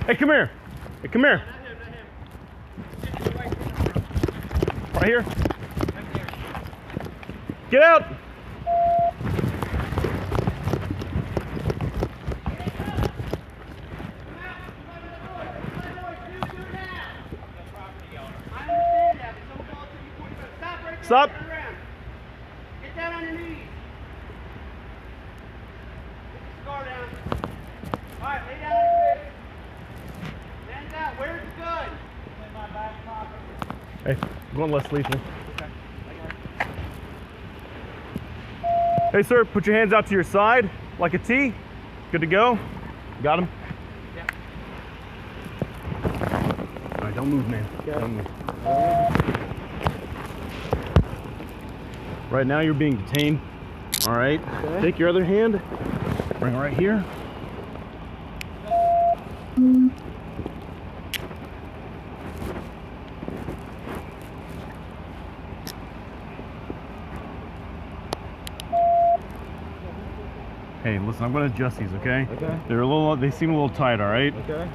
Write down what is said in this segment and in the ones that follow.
Hey, come here. Hey, come here. Right here. Get out. Stop. Get down on your knees. Get the scar down. All right, lay down on your face. Stand out. Where's the gun? In my back pocket. Hey, going less lethal. Hey, sir, put your hands out to your side like a T. Good to go. Got him? Yeah. All right, don't move, man. Don't move. Right now, you're being detained. All right. Okay. Take your other hand. Bring it right here. Hey, listen, I'm going to adjust these, okay? Okay. They seem a little tight, all right? Okay.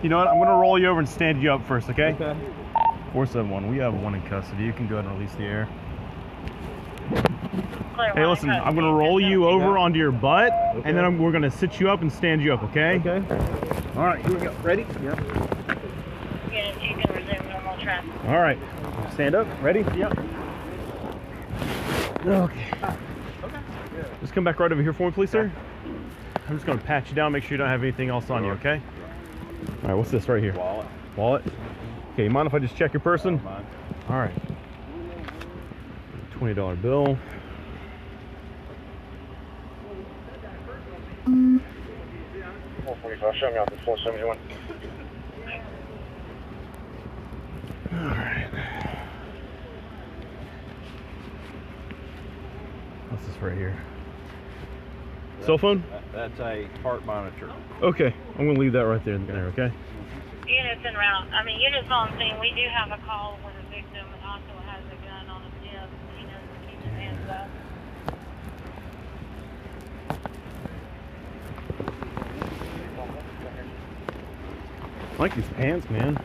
You know what? I'm going to roll you over and stand you up first, okay? Okay. 471, we have one in custody. You can go ahead and release the air. Hey, listen, I'm going to roll you over onto your butt, and then we're going to sit you up and stand you up, okay? Okay. All right, here we go. Ready? Yep. Units, you can resume normal traffic. All right. Stand up. Ready? Yep. Okay. Just come back right over here for me, please, sir. I'm just going to pat you down, make sure you don't have anything else on you, okay? All right, what's this right here? Wallet. Wallet? Okay, you mind if I just check your person? Fine. All right. $20 bill. Show me off the 471. All right. What's this right here? Cell phone? That's a heart monitor. Okay, I'm gonna leave that right there, okay? Units en route. Units on scene. We do have a call where the victim also has a gun on his hip. He knows to keep his hands up. I like these pants, man.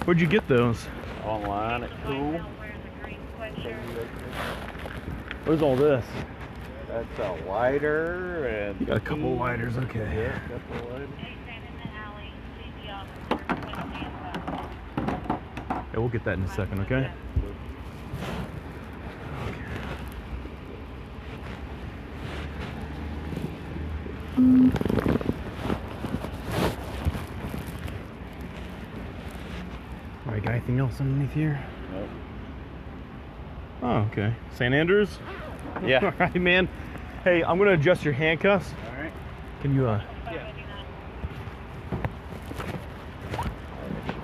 Where'd you get those? Online at Cool. Wears a green sweatshirt. Where's all this? That's a lighter and. You got a couple of lighters, okay. Yeah, a couple of lighters. They stand in the alley. See the officer with his hands up. Yeah, we'll get that in a second, okay? All right, got anything else underneath here? Nope. Oh, okay. St. Andrews? Yeah. All right, man. Hey, I'm gonna adjust your handcuffs. All right. Can you, Yeah.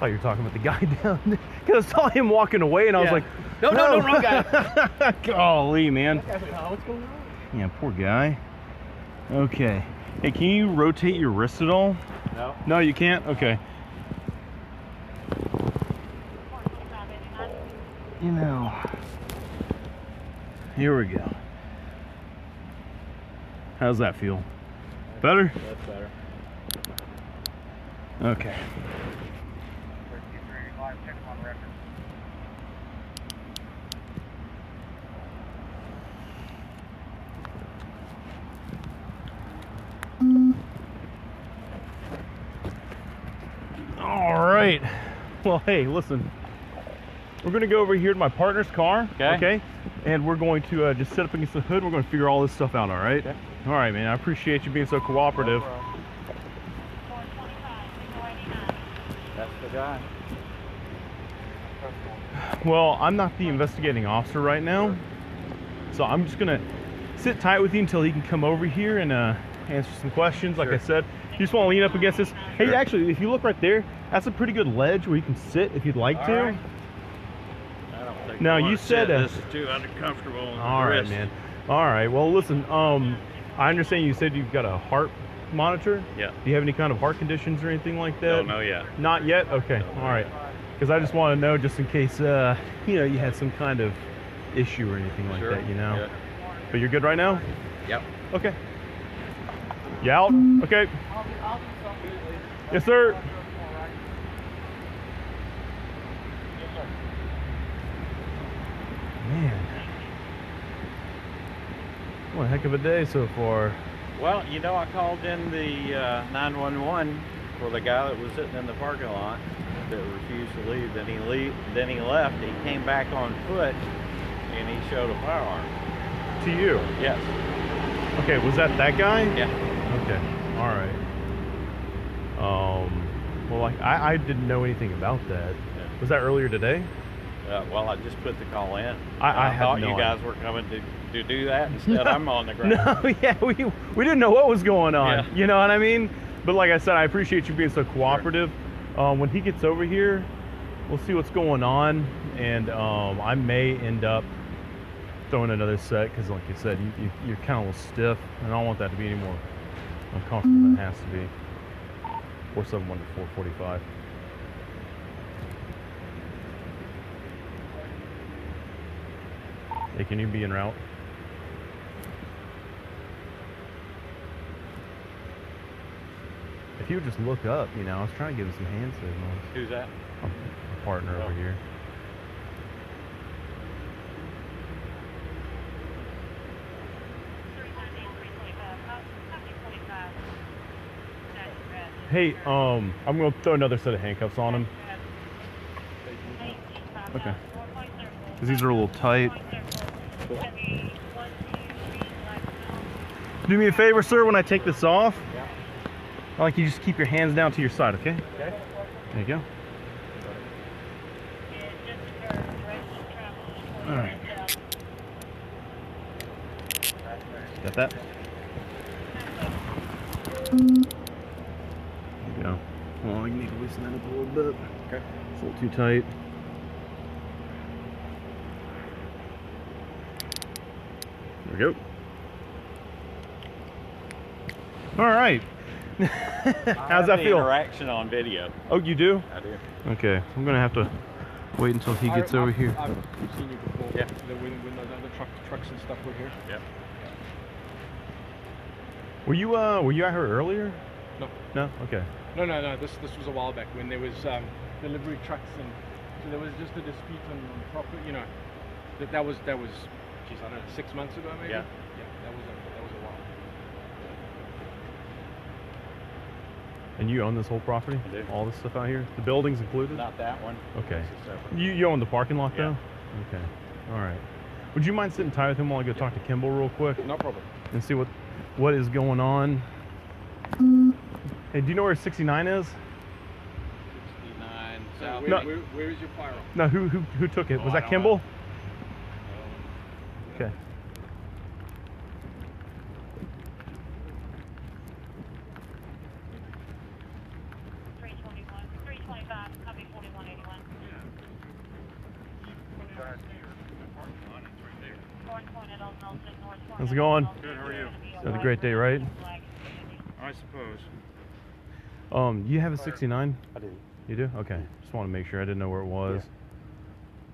Oh, you're talking about the guy down there? Because I saw him walking away and I was Yeah. like, No, wrong guy. Golly, man. What's going on? Yeah, poor guy. Okay. Hey, can you rotate your wrist at all? No. No, you can't? Okay. You know, here we go. How's that feel? Better? That's better. Okay. All right. Well, hey, listen. We're going to go over here to my partner's car, okay? And we're going to just sit up against the hood. We're going to figure all this stuff out, all right? Okay. All right, man. I appreciate you being so cooperative. That's the guy. Well, I'm not the investigating officer right now, so I'm just going to sit tight with you until he can come over here and answer some questions. Like I said, you just want to lean up against this. Hey, actually, if you look right there, that's a pretty good ledge where you can sit if you'd like to. All right. I don't think Now, I wanna you said, sit. This is too uncomfortable. on the All right, wrist. man. All right. Well, listen. I understand you said you've got a heart monitor. Yeah. Do you have any kind of heart conditions or anything like that? Don't know yet. Not yet. Okay. All right. Because I just want to know, just in case, you had some kind of issue or anything like Sure. that, you know. Yeah. But you're good right now. Yep. Okay. You out? Okay. I'll do something later. Yes, sir. Man. What a heck of a day so far. Well, you know, I called in the 911 for the guy that was sitting in the parking lot that refused to leave. Then he left. He came back on foot, and he showed a firearm. To you? Yes. Okay, was that guy? Yeah. Okay, all right. Well, like I didn't know anything about that. Yeah. Was that earlier today? Well, I just put the call in. I had thought no you guys were coming to do that. Instead, I'm on the ground. No, yeah, we didn't know what was going on. Yeah. You know what I mean? But like I said, I appreciate you being so cooperative. When he gets over here, we'll see what's going on, and I may end up throwing another set because, like you said, you're kind of a little stiff, and I don't want that to be any more uncomfortable than it has to be. 471 to 445. Hey, can you be en route? If you would just look up, you know, I was trying to give him some hand signals. Who's that? My partner over here. Hey, I'm gonna throw another set of handcuffs on him. Okay. Because these are a little tight. Do me a favor, sir, when I take this off. Yeah. I like you just keep your hands down to your side, okay? Okay. There you go. All right. Got that? There you go. Well, you need to loosen that up a little bit. Okay. It's a little too tight. There we go. All right. How's that feel? Interaction on video. Oh, you do? I do. Okay. I'm gonna have to wait until he gets over here. I've seen you before. Yeah. When the trucks and stuff were here. Yep. Were you out here earlier? No. No? Okay. No. This was a while back when there was delivery trucks, and so there was just a dispute on property. You know, that was. Geez, I don't know, 6 months ago maybe. Yeah. Yeah. That was a while. And you own this whole property? I do. All this stuff out here? The buildings included? Not that one. Okay. This is separate. You own the parking lot Yeah. though? Okay. All right. Would you mind sitting tight with him while I go talk to Kimball real quick No problem. and see what is going on? Hey, do you know where 69 is? 69 So South. No. where is your firearm? No, who took it? Oh, Was I that don't Kimball? know. Okay. How's it going? Good, how are you? Had a great day, right? I suppose. You have a 69? I do. You do? Okay. Just want to make sure. I didn't know where it was.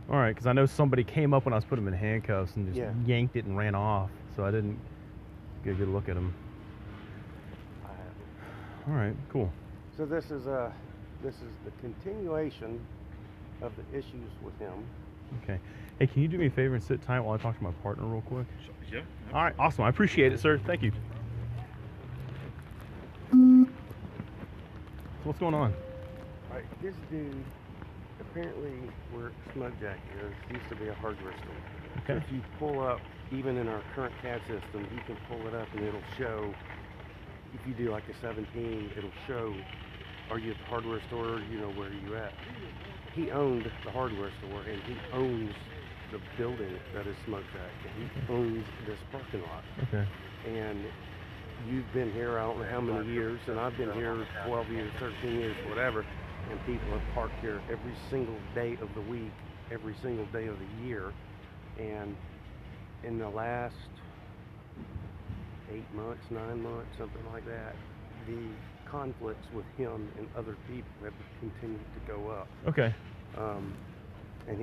All right, because I know somebody came up when I was putting him in handcuffs and just yanked it and ran off, so I didn't get a good look at him. I have it. All right, cool. So this is the continuation of the issues with him. Okay. Hey, can you do me a favor and sit tight while I talk to my partner real quick? Yeah. All right, awesome. I appreciate it, sir. Thank you. So what's going on? All right, this dude, apparently where Smug Jack is, used to be a hardware store. So Okay. if you pull up, even in our current CAD system, you can pull it up and it'll show, if you do like a 17, it'll show, are you at the hardware store, you know, where are you at? He owned the hardware store and he owns the building that is Smug Jack, and he owns this parking lot. Okay. And you've been here, I don't know how many years, and I've been here 12 years, 13 years, whatever, and people have parked here every single day of the week, every single day of the year, and in the last 8 months, 9 months, something like that, the conflicts with him and other people have continued to go up. Okay. And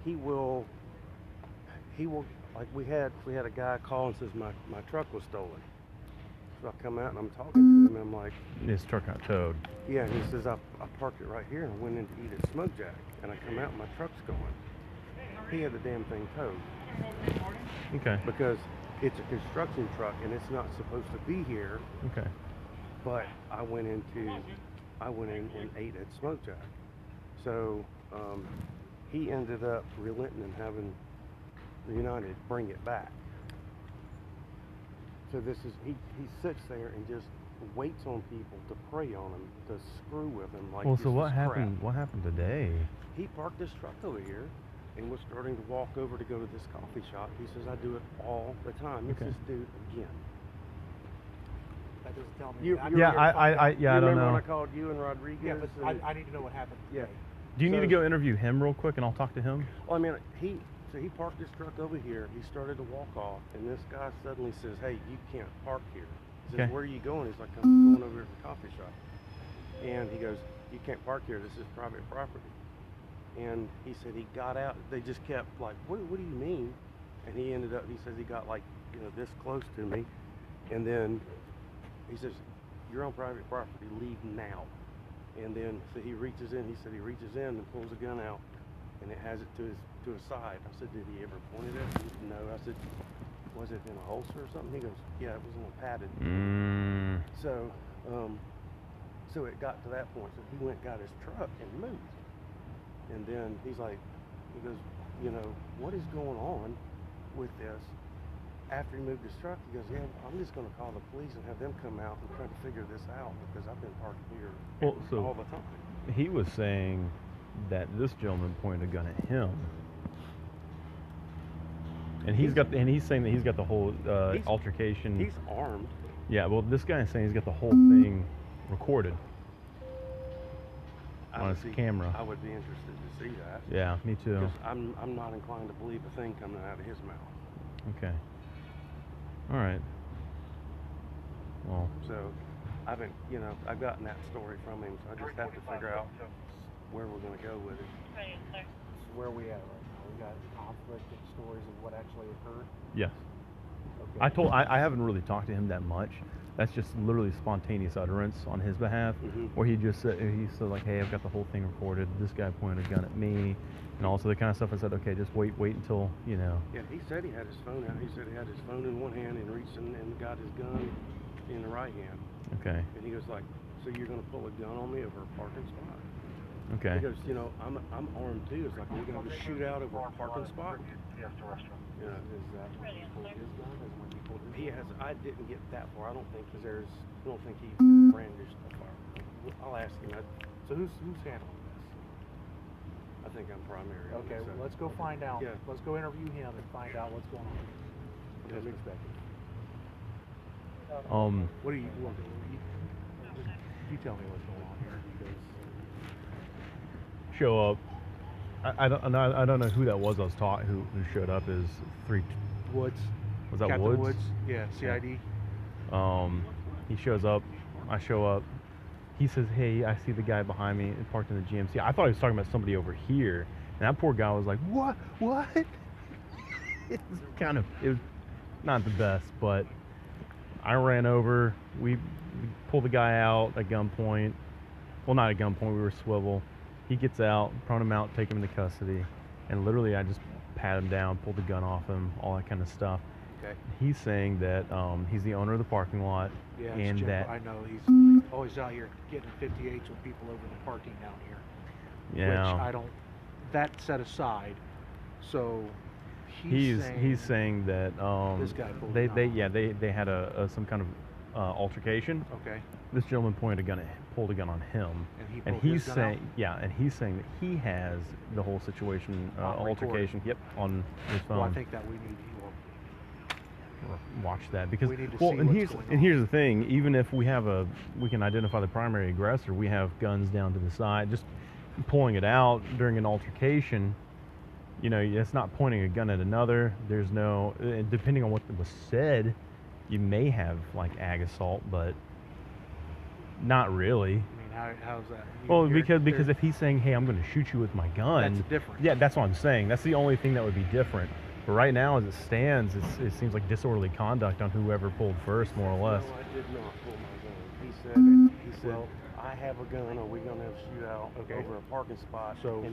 he will, like we had a guy call and says my truck was stolen. So I come out and I'm talking to him, and I'm like, His truck got towed. yeah, and he says, I parked it right here and went in to eat at Smoke Jack, and I come out and my truck's going. He had the damn thing towed Okay. because it's a construction truck and it's not supposed to be here, Okay. but I went in and ate at Smoke Jack. So he ended up relenting and having the United bring it back. So this is, he sits there and just waits on people to prey on him, to screw with him like Well, this so what is happened? crap. What happened today? He parked his truck over here and was starting to walk over to go to this coffee shop. He says, I do it all the time. It's Okay. this dude again. That doesn't tell me. You- I you- Yeah, need to find out. I You don't remember know. when I called you and Rodriguez? Yeah, but and- I need to know what happened. Yeah. today. Do you need to So- go interview him real quick, and I'll talk to him? Well, I mean, he parked his truck over here. He started to walk off, and this guy suddenly says, "Hey, you can't park here." He says, Okay. "Where are you going?" He's like, "I'm going over to the coffee shop." And he goes, "You can't park here. This is private property." And he said he got out. They just kept like, "What do you mean?" And he ended up. He says he got like, this close to me, and then he says, "You're on private property. Leave now." And then so he reaches in. He said he reaches in and pulls a gun out, and it has it to his side. I said, "Did he ever point it at you?" No. I said, "Was it in a holster or something?" He goes, "Yeah, it was in a padded." So, so it got to that point. So he went, got his truck, and moved. And then he goes, "What is going on with this?" After he moved his truck, he goes, "Yeah, I'm just going to call the police and have them come out and try to figure this out because I've been parked here Well, so all the time." he was saying that this gentleman pointed a gun at him, and he's saying that he's got the whole He's- altercation. He's armed. Yeah, well, this guy is saying he's got the whole thing recorded I on would his be- camera. I would be interested to see that. Yeah, me too. Because I'm not inclined to believe a thing coming out of his mouth. Okay. All right. Well, So I've gotten that story from him, so I just have to figure out where we're going to go with it. Right, sir. So where are we at right now? We got conflicting stories of what actually occurred. yes. Okay. I haven't really talked to him that much. That's just literally spontaneous utterance on his behalf, Mhm. where he said like, "Hey, I've got the whole thing recorded. This guy pointed a gun at me," and also the kind of stuff. I said, "Okay, just wait until Yeah, he said he had his phone out. He said he had his phone in one hand and reached in and got his gun in the right hand. Okay, And he goes like, "So you're going to pull a gun on me over a parking spot?" okay." He goes, "I'm armed too." It's like, "We're going to shoot out over a parking spot?" Is that when he pulled his gun? Is when he pulled his He gun? has. I didn't get that far. I don't think he brandished the fire. I'll ask him. So who's handling this? I think I'm primary. on Okay, this, well, so- let's go find out. Yeah. Let's go interview him and find out what's going on. Yes, As sir. expected. What do you want? You tell me what's going on here because Show up. I don't know who that was. I was taught who showed up is three. Woods. Was that Captain Woods? Yeah, CID. He shows up. I show up. He says, "Hey, I see the guy behind me parked in the GMC." I thought he was talking about somebody over here, and that poor guy was like, "What? What?" It was not the best, but I ran over. We pulled the guy out at gunpoint. Well, not at gunpoint. We were swivel. He gets out, prone him out, take him into custody, and literally I just pat him down, pulled the gun off him, all that kind of stuff. Okay. He's saying that he's the owner of the parking lot, Yeah, and Jim, that I know he's always out here getting 58s with people over the parking down here. yeah, Which I don't. That set aside. So he's saying that this guy pulled they a gun they on yeah they had a some kind of altercation. Okay. This gentleman pulled a gun on him, And he and pulled he's his gun saying and he's saying that he has the whole situation On record. altercation. Yep, on his phone. Well, I think that we need. Watch that because We need to well, see and what's going on. here's the thing. Even if we can identify the primary aggressor, we have guns down to the side. Just pulling it out during an altercation, it's not pointing a gun at another. There's no, depending on what was said, you may have like ag assault, but not really. I mean, how's that? Well, because if he's saying, "Hey, I'm going to shoot you with my gun," That's different. Yeah, that's what I'm saying. That's the only thing that would be different. But right now, as it stands, it seems like disorderly conduct on whoever pulled first, more or less. No, I did not pull my gun. He said, Well, I have a gun. Are we gonna have a shootout Okay. over a parking spot? So-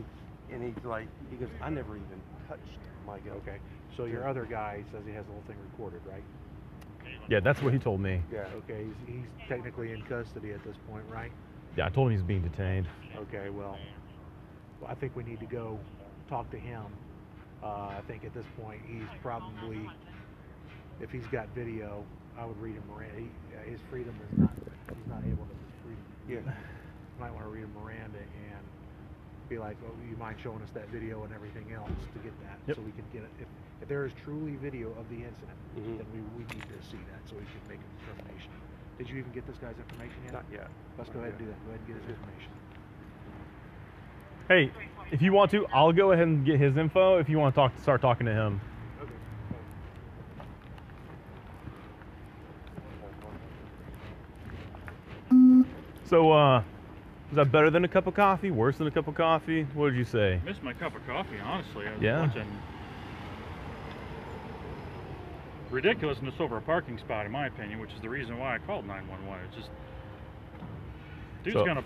and he's like, he goes, I never even touched my gun. okay. So your other guy says he has the whole thing recorded, right? Yeah, that's what he told me. Yeah. Okay, he's technically in custody at this point, right? Yeah, I told him he's being detained. Okay, well, I think we need to go talk to him. I think at this point he's probably, if he's got video, I would read him Miranda. His freedom is not, he's not able to just freedom. Yeah. Might want to read him Miranda and be like, oh, you mind showing us that video and everything else to get that, Yep. so we can get it. If there is truly video of the incident, Mhm. then we need to see that so we can make a determination. Did you even get this guy's information yet? Not yet. Let's go ahead and do that. Go ahead and get his information. Hey, if you want to, I'll go ahead and get his info. If you want to start talking to him. Okay. So, was that better than a cup of coffee? Worse than a cup of coffee? What did you say? Missed my cup of coffee, honestly. I was Yeah? watching ridiculousness over a parking spot, in my opinion, which is the reason why I called 911. It's just, dude's So- gonna,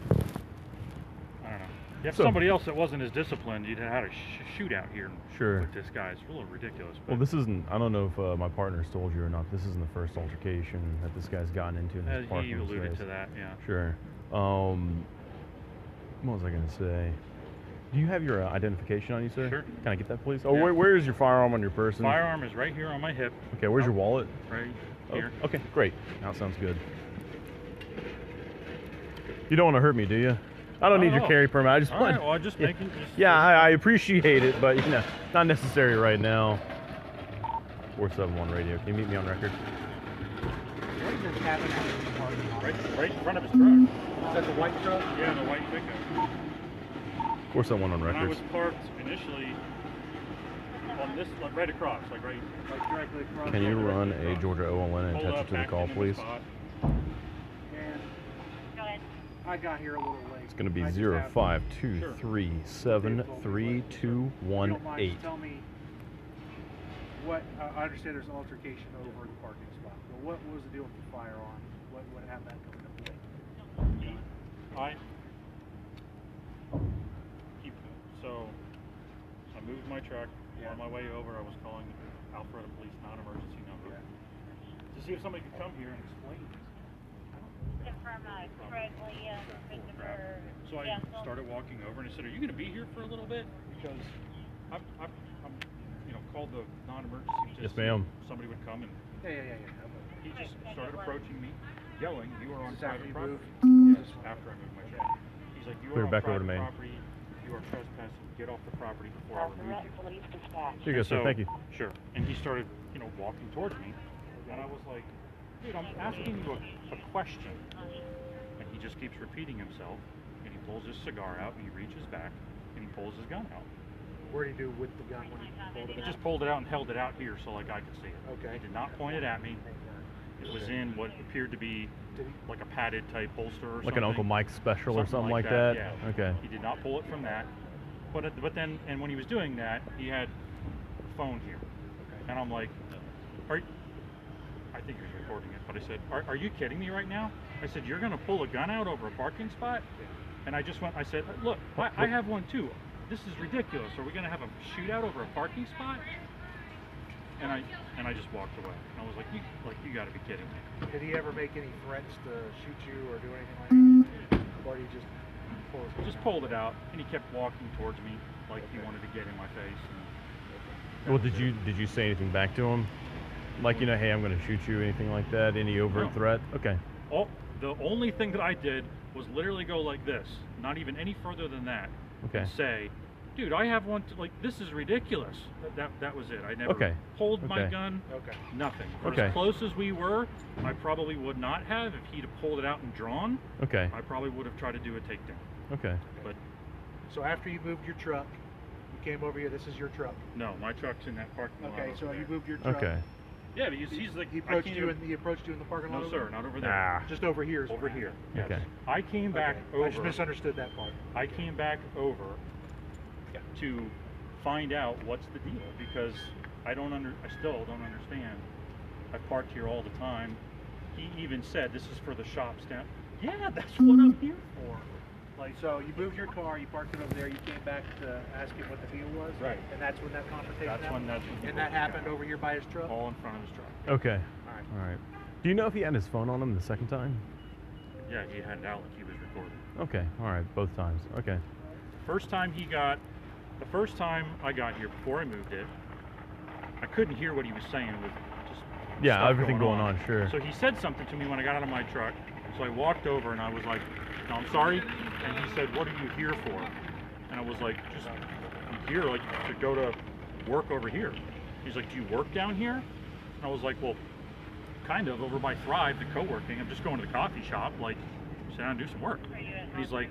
I don't know. If So- somebody else that wasn't as disciplined, you'd have had a shootout here Sure. with this guy. It's a little ridiculous. But Well, this isn't, I don't know if my partner's told you or not, this isn't the first altercation that this guy's gotten into in his he parking alluded space. to that, yeah. Sure. What was I going to say? Do you have your identification on you, sir? Sure. Can I get that, please? Oh, Yeah. where is your firearm on your person? Firearm is right here on my hip, Okay, where's your wallet? right Oh, here. okay, great. That sounds good. You don't want to hurt me, do you? I don't Not need at your all. carry permit. I just All want. right, well, I'm just making. Just, Yeah, I appreciate it, but not necessary right now. 471 radio. Can you meet me on record? What is this happening in the parking lot? right in front of his truck. Is that the white truck? Yeah, the white pickup. 471 on When I record. was parked initially on this, like right across, like right. Like directly across. Can you Directly run a across. Georgia OLN and Pulled attach up, it to the backed call, into please? spot. And Go ahead. I got here a little late. It's going to be I just have- 0523732118. If you don't mind, just tell me what, I understand there's an altercation over the parking spot, but what was the deal with the firearm? What happened that coming up late? So I moved my truck. Yeah. On my way over, I was calling Alpharetta Police non-emergency number to see if somebody could come here and explain this. Confirm Fred Lee, Christopher. So I started walking over and I said, "Are you going to be here for a little bit? Because I'm called the non-emergency. Yes, just so ma'am. Somebody would come and Yeah. he just started approaching me, yelling, "You are on Is that private after you property." Yes, after I moved my truck. He's like, "You Clear are on back over to private me. property. You are trespassing. Get off the property before I remove you." Here you go, sir. So- Thank you. Sure. And he started, walking towards me, and I was like, "Dude, I'm asking you a question." And he just keeps repeating himself, and he pulls his cigar out, and he reaches back, and he pulls his gun out. What did he do with the gun when he pulled it He out? just pulled it out and held it out here so like I could see it. Okay. He did not point it at me. It was in what appeared to be Did he? like a padded type holster or Like something. an Uncle Mike special or something like that? Yeah. Okay. He did not pull it from that. But then, and when he was doing that, he had a phone here. And I'm like, I think he was recording it, but I said, are you kidding me right now? I said, you're going to pull a gun out over a parking spot? And I said, look, I have one too. This is ridiculous. Are we going to have a shootout over a parking spot? And I just walked away. And I was like, you got to be kidding me. Did he ever make any threats to shoot you or do anything like that? Or did he just pull his gun Just out? pulled it out, and he kept walking towards me like he wanted to get in my face. And Well, did you say anything back to him? Like, hey, I'm going to shoot you, anything like that? Any overt No. threat? Okay. the only thing that I did was literally go like this, not even any further than that, Okay. and say, dude, I have one, this is ridiculous. That was it. I never Okay. pulled my Okay. gun, Okay. nothing. For Okay. as close as we were, I probably would not have. If he'd have pulled it out and drawn, Okay. I probably would have tried to do a takedown. Okay. But So after you moved your truck, you came over here. This is your truck. no, my truck's in that parking lot. Okay. over So there. you moved your truck. Okay. Yeah, but he's like, He I approached can't you even- in. He approached you in the parking lot. No, over sir, there? not over there. Ah. Just over here. is Over what here. happened. Yes. Okay. I came back Okay. I just over. misunderstood that part. I came back over to find out what's the deal, because I still don't understand. I parked here all the time. He even said, this is for the shop stamp. Yeah, that's what I'm here for. Like, So you moved your car, you parked it over there, you came back to ask him what the deal was? Right. And that's when that confrontation happened? he And that broke happened down. over here by his truck? All in front of his truck. Okay. All right. All right. Do you know if he had his phone on him the second time? Yeah, he had it out like he was recording. Okay. All right. Both times. Okay. The first time I got here, before I moved it, I couldn't hear what he was saying with just Yeah, stuff everything going on, sure. So he said something to me when I got out of my truck. So I walked over and I was like, no, I'm sorry. And he said, what are you here for? And I was like, just, I'm here like to go to work over here. He's like, do you work down here? And I was like, well, kind of, over by Thrive, the co-working. I'm just going to the coffee shop, like, sit down and do some work. And he's like,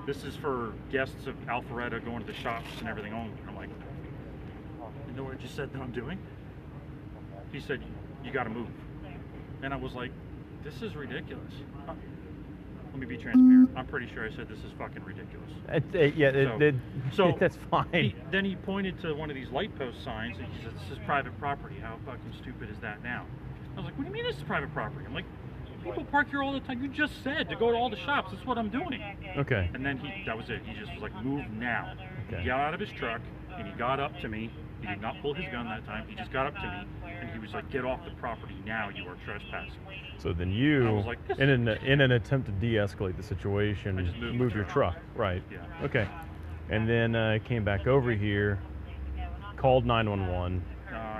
this is for guests of Alpharetta going to the shops and everything only. And I'm like, you know what I just said that I'm doing? He said, you got to move. And I was like, this is ridiculous. Let me be transparent. I'm pretty sure I said this is fucking ridiculous. So that's fine. Then he pointed to one of these light post signs and he said, this is private property. How fucking stupid is that now? I was like, what do you mean this is private property? I'm like, people park here all the time. You just said to go to all the shops. That's what I'm doing. Okay. And then that was it. He just was like, move now. Okay. He got out of his truck and he got up to me. He did not pull his gun that time. He just got up to me and he was like, get off the property now. You are trespassing. So then I you, was like, this in an attempt to de-escalate the situation, I just moved moved the your truck. truck. Right. Yeah. Okay. And then came back over here, called 911.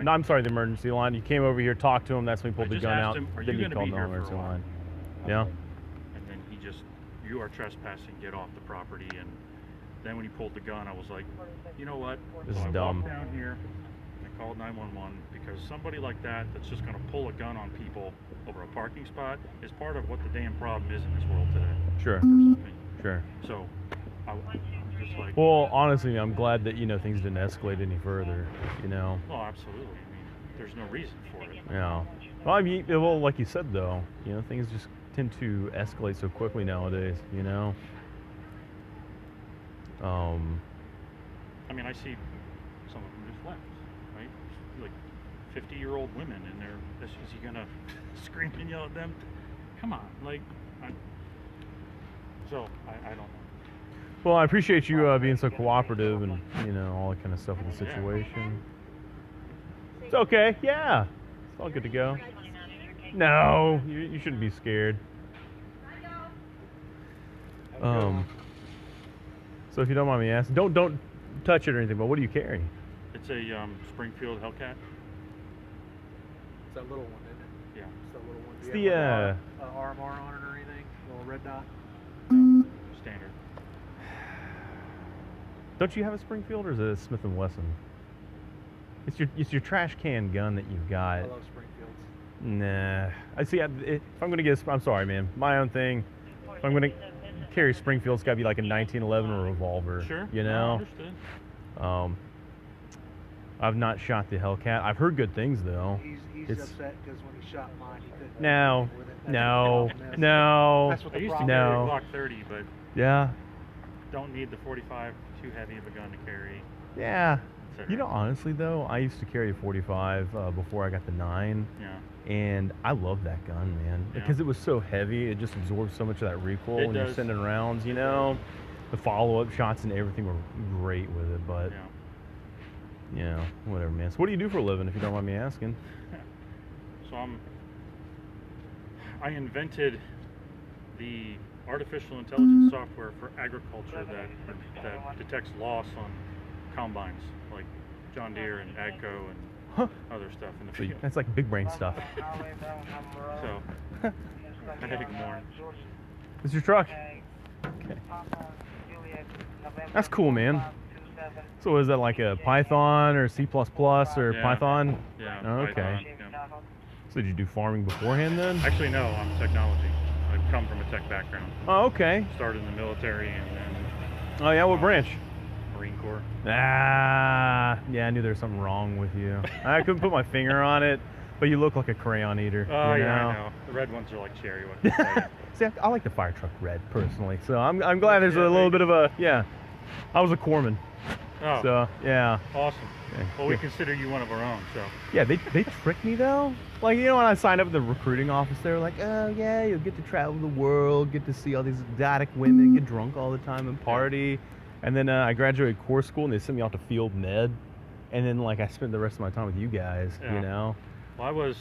No, I'm sorry, the emergency line. You came over here, talked to him. That's when he pulled I the just gun asked out. him, "Are Then you you gonna called be the here for a emergency while?" line. Yeah. And then he just, you are trespassing, get off the property. And then when he pulled the gun, I was like, you know what? This So is I dumb. walked down here and I called 911 because somebody like that's just going to pull a gun on people over a parking spot is part of what the damn problem is in this world today. Sure. Personal opinion. Sure. So I'm just like, Well, honestly, I'm glad that things didn't escalate any further. oh, absolutely. I mean, there's no reason for it. Yeah. Well, I mean, well, like you said though, things just tend to escalate so quickly nowadays. I mean, I see some of them just left, right? Like 50-year-old women, and is he gonna scream and yell at them? Come on, like, I don't know. Well, I appreciate you being so cooperative and all that kind of stuff with the Yeah. situation. It's okay. Yeah. It's all good to go. No, you shouldn't be scared. So if you don't mind me asking, don't touch it or anything. But what do you carry? It's a Springfield Hellcat. It's that little one, isn't it? Yeah. It's that little one. It's Do you the have a RMR on it or anything? Little red dot? Standard. Don't you have a Springfield or is it a Smith & Wesson? It's your trash can gun that you've got. I love Springfields. Nah. I see. If I'm gonna get, I'm sorry, man. My own thing. If I'm gonna carry Springfield, it's gotta be like a 1911 or a revolver. Sure. You No, know. understood. I've not shot the Hellcat. I've heard good things though. He's It's- upset because when he shot mine, he couldn't. No. with it. That's No. the problem is. No. That's what I the used to problem carry No. a Glock 30, but Yeah. don't need the 45. Too heavy of a gun to carry. Yeah. etc. Honestly though, I used to carry a 45 before I got the 9. Yeah. And I love that gun, man, Yeah. because it was so heavy. It just absorbed so much of that recoil It when you're does. sending rounds. It The follow-up shots and everything were great with it. But Yeah. whatever, man. So what do you do for a living, if you don't mind me asking? So I invented the artificial intelligence software for agriculture that detects loss on combines, like John Deere and AGCO and Huh. other stuff in the So field. that's like big brain stuff. So, hey, good morning. It's your truck. Okay. That's cool, man. So is that like a Python or C++ or Yeah. Python? Yeah. Okay. Python, yeah. So did you do farming beforehand then? Actually, no, I'm technology. I come from a tech background. Oh, okay. Started in the military and then Oh yeah, what branch? Marine Corps. Ah, yeah, I knew there was something wrong with you. I couldn't put my finger on it, but you look like a crayon eater. Oh, you yeah, know? I know. The red ones are like cherry. What can I tell you? See, I like the fire truck red personally, so I'm glad there's a Yeah, little they- bit of a I was a corpsman. Oh. So yeah. Awesome. Yeah. Well, we Yeah. consider you one of our own, so. Yeah, they tricked me though. Like, you know, when I signed up at the recruiting office, they were like, oh yeah, you'll get to travel the world, get to see all these exotic women, get drunk all the time and party. And then I graduated core school and they sent me off to field med. And then like I spent the rest of my time with you guys, Yeah. you know. Well, I was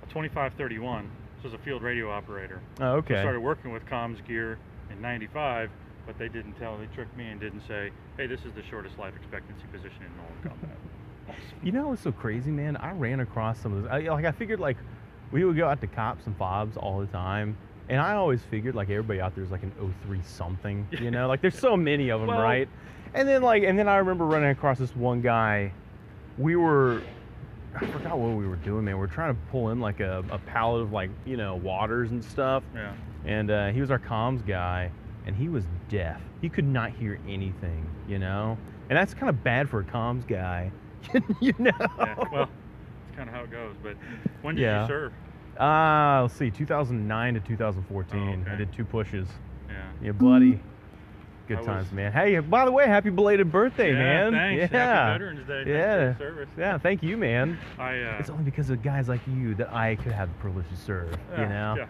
a 2531, so I was a field radio operator. Oh, okay. I started working with comms gear in 95, but they tricked me and didn't say, hey, this is the shortest life expectancy position in all of combat. You know what's so crazy, man? I ran across some of those. I figured like we would go out to cops and fobs all the time, and I always figured like everybody out there is like an 03 something, you know? Like there's so many of them, Well- right? And then I remember running across this one guy. I forgot what we were doing, man. We were trying to pull in like a pallet of like, you know, waters and stuff. Yeah. And he was our comms guy, and he was deaf. He could not hear anything, you know? And that's kind of bad for a comms guy, you know? Yeah, well, it's kind of how it goes. But when did Yeah. you serve? Let's see, 2009 to 2014. Oh, okay. I did 2 pushes. Yeah. Yeah, buddy. Good I was- times, man. Hey, by the way, happy belated birthday, Yeah, man. thanks. Yeah. Happy Veterans Day. Thanks Yeah. for your service. Yeah, thank you, man. It's I only because of guys like you that I could have the privilege to serve, you know?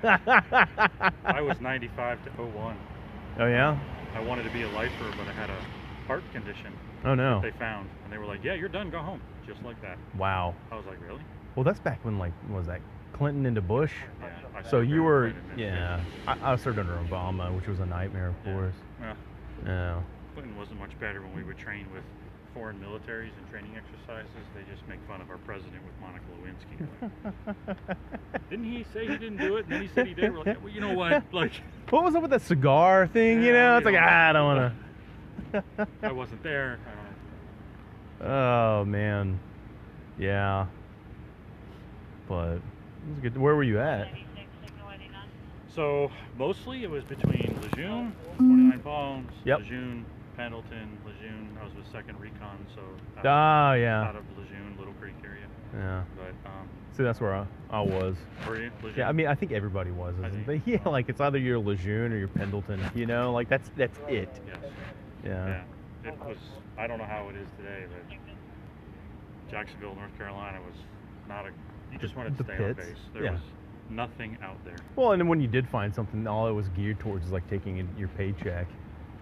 I was 95 to 01. Oh, yeah? I wanted to be a lifer, but I had a heart condition Oh, no. they found. And they were like, yeah, you're done, go home. Just like that. Wow. I was like, really? Well, that's back when, like, what was that, Clinton into Bush? Yeah. I So served you during were, Clinton administration. yeah. I served under Obama, which was a nightmare, of Yeah. course. Well, Yeah. Clinton wasn't much better when we would train with foreign militaries and training exercises. They just make fun of our president with Monica Lewinsky. Didn't he say he didn't do it? And then he said he did. We're like, well, you know what? Like, What was up with that cigar thing, you Yeah, know? you It's like, know. I don't want to. I wasn't there. I don't know. Oh, man. Yeah. But, it was good. Where were you at? 96, signal 89. So mostly it was between Lejeune, 29 Palms, Yep. Lejeune, Pendleton, Lejeune. I was with 2nd Recon, so Ah, yeah. out of Lejeune, Little Creek area. Yeah. But See, that's where I was. were you? Lejeune? Yeah, I mean, I think everybody was, I isn't think- they? Yeah, like it's either you're Lejeune or you're Pendleton, you know? Like that's it. Yes. Yeah. Yeah. It was. I don't know how it is today, but Jacksonville, North Carolina was not a. You just wanted to The stay on pits, base. There yeah. was nothing out there. Well, and then when you did find something, all it was geared towards is like taking your paycheck.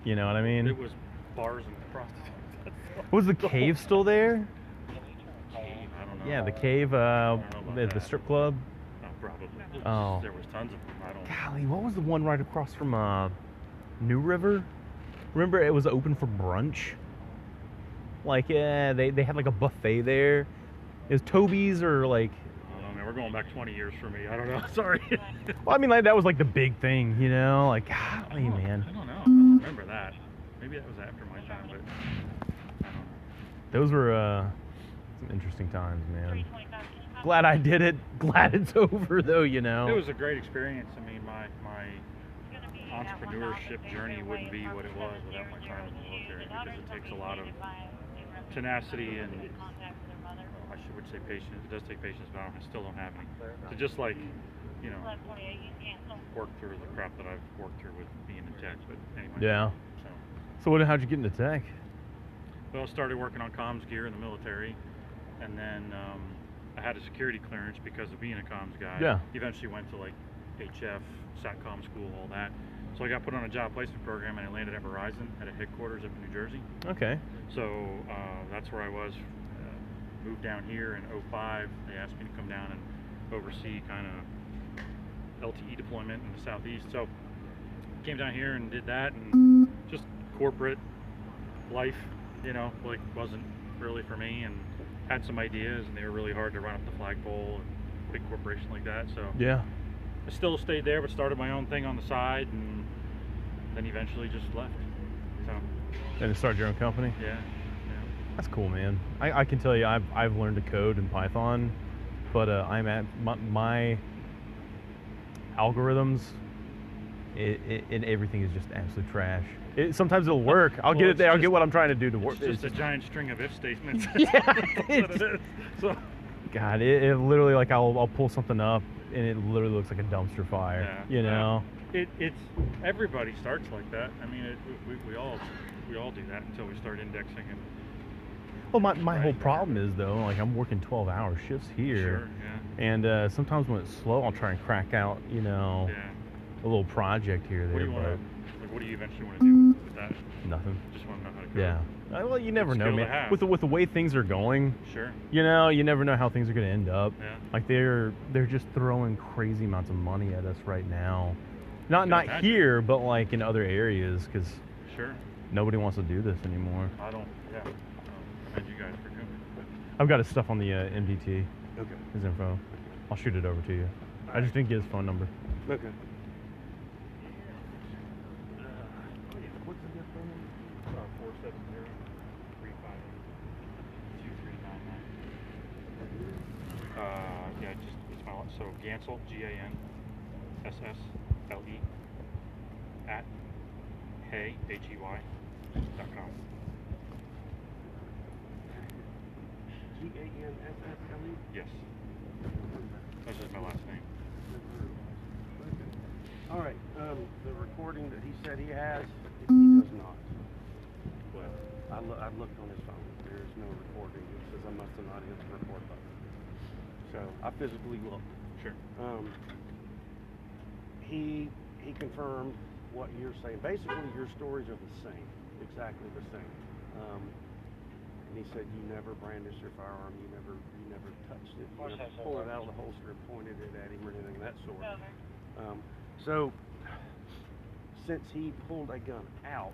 You know what I mean? It was bars and prostitutes. That's all. Was the cave still there? I don't know. Yeah, the cave, know about the that. strip club. Oh, probably. Oh. There was tons of them. I don't. Golly, what was the one right across from New River? Remember, it was open for brunch. Like, yeah, they had like a buffet there. It was Toby's or like. I don't know, man. We're going back 20 years for me. I don't know. Sorry. Well, I mean, like that was like the big thing, you know? Like, golly, I don't know. man, I don't know. I don't remember that. Maybe that was after my time, but I don't know. those were some interesting times, man. 325. Glad I did it. Glad it's over, though, you know. It was a great experience. I mean, my entrepreneurship journey wouldn't be what it was without my time in the military, because it takes a lot of tenacity and I would say patience. It does take patience, but I still don't have any. To just like, you know, work through the crap that I've worked through with being in tech. But anyway. Yeah. So how'd you get into tech? Well, I started working on comms gear in the military, and then I had a security clearance because of being a comms guy. Yeah. Eventually went to like HF, SATCOM school, all that. So I got put on a job placement program, and I landed at Verizon at a headquarters up in New Jersey. Okay. So that's where I was. Moved down here in 05. They asked me to come down and oversee kind of LTE deployment in the southeast. So came down here and did that, and just corporate life, you know, like wasn't really for me, and had some ideas, and they were really hard to run up the flagpole and big corporation like that. So Yeah. I still stayed there, but started my own thing on the side, and then eventually just left. So And start your own company. yeah. That's cool, man. I can tell you, I've learned to code in Python, but I'm at my algorithms. And everything is just absolute trash. Sometimes it'll work. I'll get it there. I'll get what I'm trying to do to work. It's just a giant string of if statements. Yeah, That's what it is. So God, it literally like I'll pull something up and it literally looks like a dumpster fire. Yeah. You know? it's everybody starts like that. I mean, we all We all do that until we start indexing and. Well, my whole problem is though, like I'm working 12-hour shifts here, Sure. Yeah. and sometimes when it's slow, I'll try and crack out, you know, Yeah. a little project here or What there, do you want but to? Like, what do you eventually want to do with that? nothing. Just want to know how to go. Yeah. Well, you never It's know, skill to man. have. With the way things are going, Sure. you know, you never know how things are going to end up. Yeah. Like they're just throwing crazy amounts of money at us right now. Not imagine. here, but like in other areas, because Sure. nobody wants to do this anymore. I don't. Yeah. Commend you guys for doing it. I've got his stuff on the MDT, Okay. his info. I'll shoot it over to you. I just didn't get his phone number. Okay. What's the gift phone number? 470-358-2399. Yeah, just it's my so Gansel GANSSLE at hey.com. GANSSLE? Yes, that's just my last name. All right. The recording that he said he has, he does not. But I looked on his phone. There is no recording. It says I must have not hit the record button. So I physically looked. sure. He confirmed what you're saying. Basically, your stories are the same, exactly the same. And he said you never brandished your firearm. You never touched it. You never pulled it out of the holster and pointed it at him or anything of that sort. So since he pulled a gun out,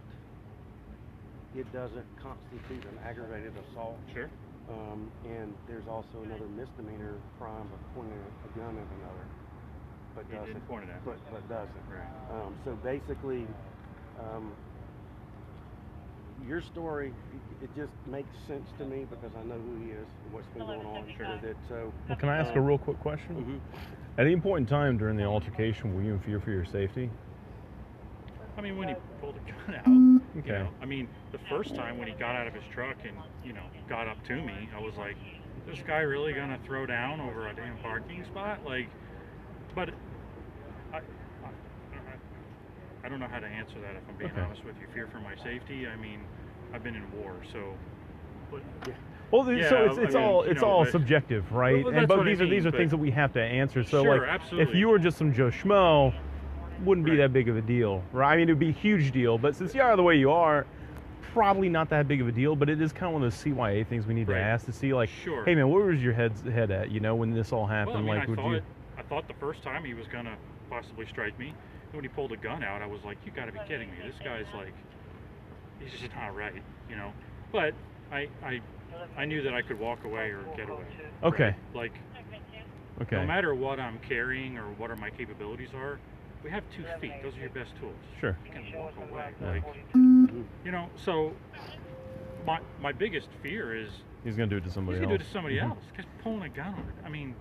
it doesn't constitute an aggravated assault. Sure. And there's also another misdemeanor crime of pointing a gun at another, but He doesn't. didn't point it at me. But doesn't. Right. So basically, your story, it just makes sense to me because I know who he is and what's been going on. Sure. With it. So. Well, can I ask a real quick question? Mhm. At any point in time during the altercation, were you in fear for your safety? I mean, when he pulled the gun out, Okay. you know, I mean, the first time when he got out of his truck and, you know, got up to me, I was like, this guy really gonna throw down over a damn parking spot? Like, but I don't know how to answer that if I'm being Okay. honest with you. Fear for my safety. I mean, I've been in war, so. But, Well, so Yeah, it's I mean, all you it's know, all but- subjective, right? Well, that's but what I these are mean, but- things that we have to answer. So Sure, like, if absolutely. you were just some Joe Schmo, wouldn't be Right. that big of a deal, right? I mean, it'd be a huge deal. But since you are the way you are, probably not that big of a deal. But it is kind of one of those CYA things we need Right. to ask to see, like, Sure. hey man, where was your head at? You know, when this all happened, well, I mean, like, I thought the first time he was gonna possibly strike me. And when he pulled a gun out, I was like, you gotta be kidding me. This guy's like, he's just not right, you know? But I knew that I could walk away or get away. Okay. Like, Okay. no matter what I'm carrying or what are my capabilities are, we have 2 feet. Those are your best tools. Sure. You can walk away. Yeah. Like, you know, so my biggest fear is He's gonna do it to he's somebody gonna else. do it to somebody Mhm. else. This guy's pulling a gun on it. I mean,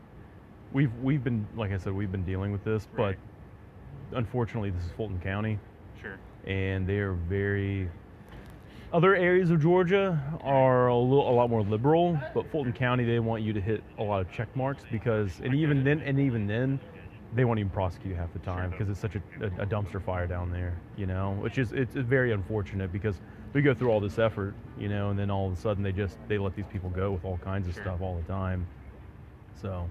We've been, like I said, we've been dealing with this, but Right. unfortunately, this is Fulton County, sure. and they are very. Other areas of Georgia are a lot more liberal, but Fulton County, they want you to hit a lot of check marks because, and even then, they won't even prosecute half the time because it's such a dumpster fire down there, you know, which is it's very unfortunate because we go through all this effort, you know, and then all of a sudden they let these people go with all kinds of Sure. stuff all the time. So,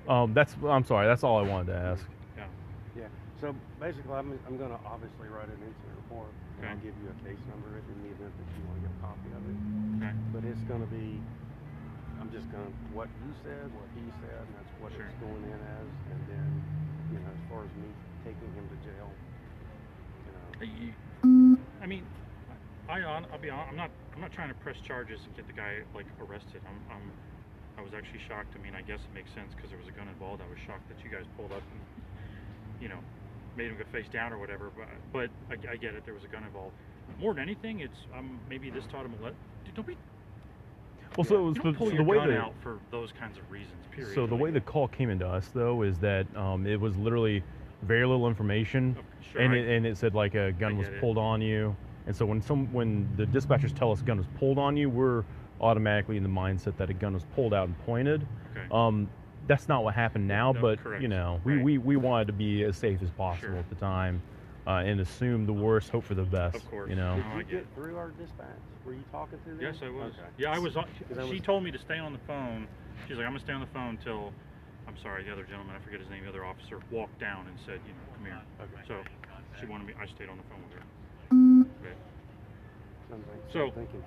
Well, I'm sorry, that's all I wanted to ask. yeah. Yeah. So basically, I'm going to obviously write an incident report, and I'll Okay. give you a case number in the event that you want to get a copy of it. Okay. But it's going to be, I'm just going to, what you said, what he said, and that's what Sure. it's going in as. And then, you know, as far as me taking him to jail, you know. I mean, I'll be honest. I'm not trying to press charges and get the guy like arrested. I was actually shocked. I mean, I guess it makes sense because there was a gun involved. I was shocked that you guys pulled up and, you know, made him go face down or whatever. But I get it. There was a gun involved. More than anything, it's maybe this taught him a let. Dude, don't be. Well, so, You don't pull so your the way gun out for those kinds of reasons. Period. So the way the call came into us though is that it was literally very little information, Oh, sure, and it said like a gun was get it. pulled on you, and so when the dispatchers tell us a gun was pulled on you, we're automatically in the mindset that a gun was pulled out and pointed. Okay. That's not what happened now, No, but correct. you know, Right. we wanted to be as safe as possible Sure. at the time. and assume the worst, hope for the best. Of course. You know. Did No, I you get get it. through our dispatch? Were you talking to them? Yes, I was. Okay. Yeah, I was. 'Cause I She was- told me to stay on the phone. She's like, I'm gonna stay on the phone till. I'm sorry, the other gentleman, I forget his name, the other officer walked down and said, you know, come here. Okay. So she wanted me. I stayed on the phone with her. Okay. So So- thinking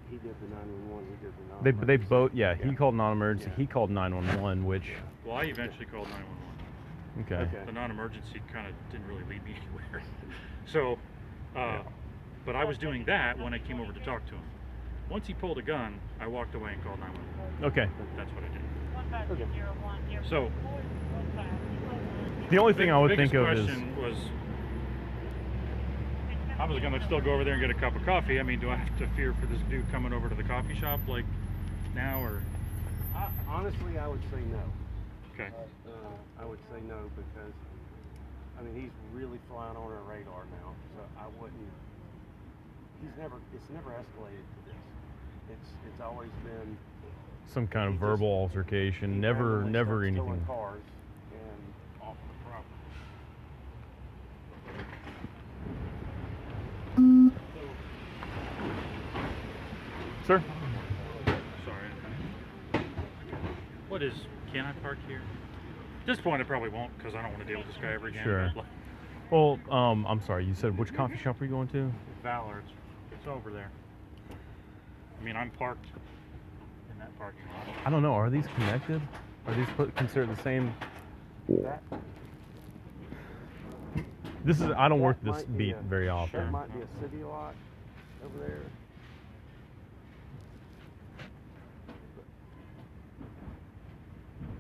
he did the 911, he did the They 911. both, yeah. He Yeah. called non-emergency. Yeah. He called 911, which Well, I eventually called 911. okay. Okay. The non-emergency kind of didn't really lead me anywhere. So, but I was doing that when I came over to talk to him. Once he pulled a gun, I walked away and called 911. Okay. That's what I did. 15201. So, The only thing I would biggest think of is question was, I was gonna still go over there and get a cup of coffee. I mean, do I have to fear for this dude coming over to the coffee shop like now, or Honestly, I would say no. okay? I would say no because, I mean, he's really flying on our radar now. So I wouldn't. It's never escalated to this. It's always been. some kind of He verbal just- altercation. he Never randomly starts towing anything. cars and off the property. Sir? Sorry. What is? Can I park here? At this point, I probably won't because I don't want to deal with this guy ever again. Sure. But, like, Well, I'm sorry. You said which coffee shop were you going to? Valor, it's over there. I mean, I'm parked in that parking lot. I don't know. Are these connected? Are these considered the same? That, This is. I don't that work this might be beat very That often. might be a city lot over there.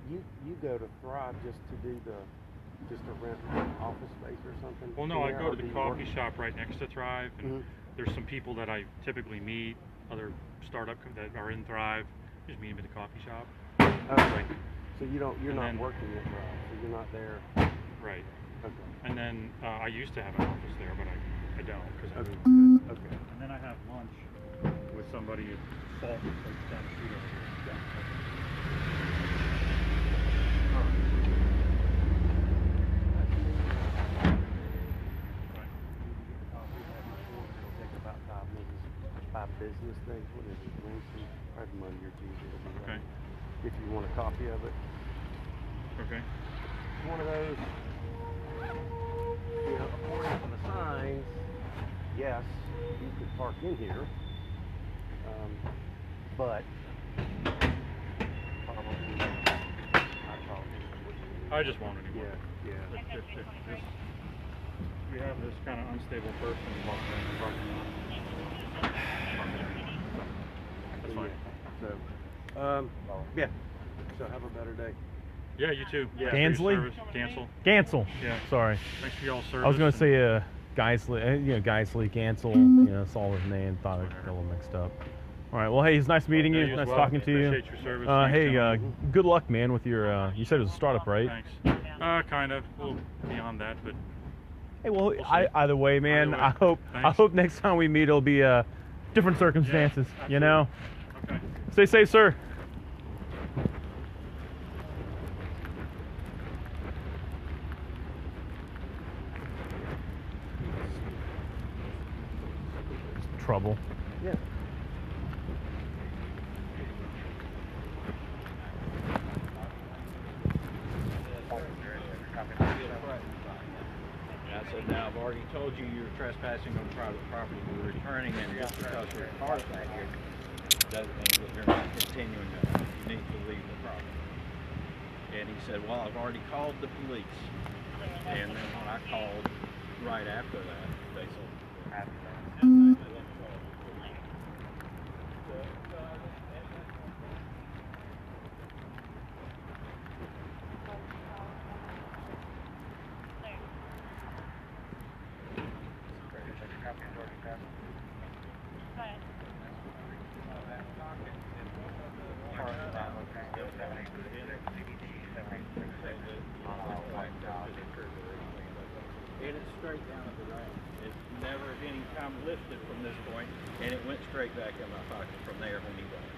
You go to Thrive just to rent office space or something? Well, no, I in there, go or to do the you work- coffee shop right next to Thrive, and Mhm. there's some people that I typically meet, other that are in Thrive. Just meet them at the coffee shop. Okay. So you're And not then- working at Thrive, so you're not there. Right. Okay. And then I used to have an office there, but I don't because I Okay. moved. Okay. And then I have lunch with somebody at Salt like down the street over here. It'll take about 5 minutes. 5 business days. What is it? Wednesday? Probably Monday or Tuesday. It'll be Okay. ready. If you want a copy of it. Okay. One of those, according to the signs, yes, you could park in here. But probably I just won't anymore. yeah. If we have this kind of unstable person walking in the parking lot. That's fine. So, yeah. So have a better day. Yeah, you too. Yeah. Thanks for your Gansley? service. Cancel. Cancel. Yeah. Sorry. Thanks for y'all's service. I was gonna and- say Geisley. Geisley. Cancel. Saw his name. Thought I'd get a little mixed up. All right. Well, hey, it's nice meeting Yeah, you. you as Nice well. talking to you. Appreciate your service. Thanks, Hey, gentlemen. good luck, man, with your. You said it was a startup, right? Thanks. Kind of. A little beyond that, but Hey, well, We'll see. either way, man. Either way. I Thanks. hope next time we meet it'll be different circumstances. Yeah, You know. okay. Stay safe, sir. Trouble. Yeah. And I said, now I've already told you you're trespassing on private property. We're returning, and just because there's cars back here doesn't mean that they're not continuing that. You need to leave the property. And he said, well, I've already called the police. And then when I called right after that, they said, and it's straight down at the ramp. It's never at any time lifted from this point, and it went straight back in my pocket from there when he got it.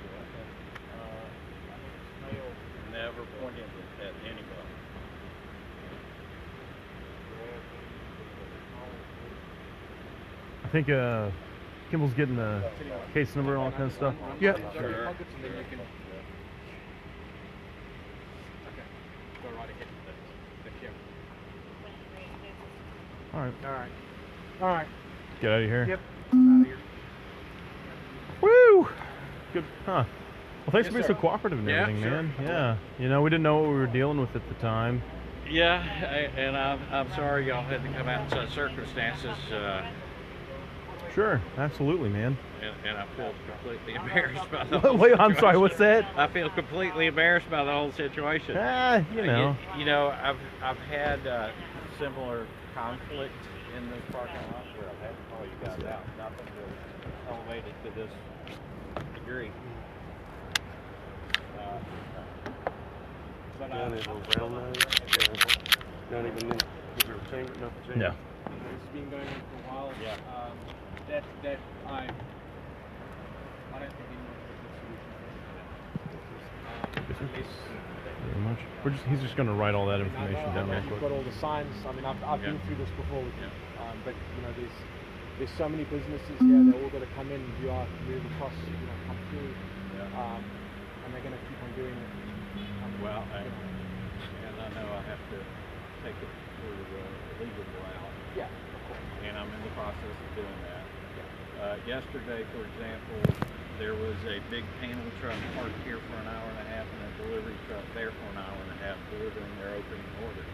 Never pointed at anybody. think Kimball's getting the case number and all that kind of stuff. Yeah. Sure. All right, All right. get out of here. Yep. Out of here. Woo! Good, huh? Well, thanks for being sir. so cooperative and Yeah, everything, sure. man. Yeah, you know, we didn't know what we were dealing with at the time. Yeah, and I'm sorry y'all had to come out in such circumstances, Sure, absolutely, man. and I feel completely embarrassed by the whole Wait, I'm sorry. situation. What's that? I feel completely embarrassed by the whole situation. You know. You know, I've had similar conflict in this parking lot where I've had to call you guys out. Nothing was elevated to this degree. But None of those round nose. Not even with your finger, nothing changed. No. This has been going on for a while. Yeah. That I don't think anyone has a solution. Very much. He's just going to write all that information down real You've quick. got all the signs. I mean, I've been through this before with you. But you know, there's so many businesses here. They're all going to come in. You are move across. You know, come through. And they're going to keep on doing it. Well, and I know I have to take it through the legal route. Yeah. And I'm in the process of doing that. Yesterday, for example, there was a big panel truck parked here for an hour and a half and a delivery truck there for an hour and a half delivering their opening order.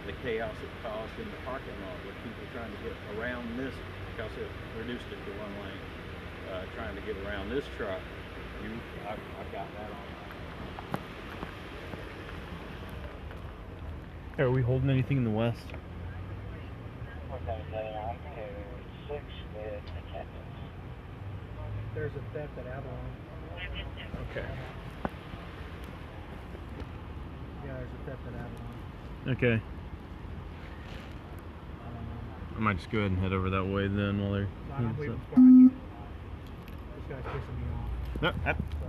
The chaos it caused in the parking lot with people trying to get around this, because it reduced it to one lane, trying to get around this truck. I've got that on. Hey, are we holding anything in the west? There's a theft at Avalon. Okay. Yeah, there's a theft at Avalon. Okay. I might just go ahead and head over that way then while they're. I'm waiting for it. This guy's pissing me off. No, So,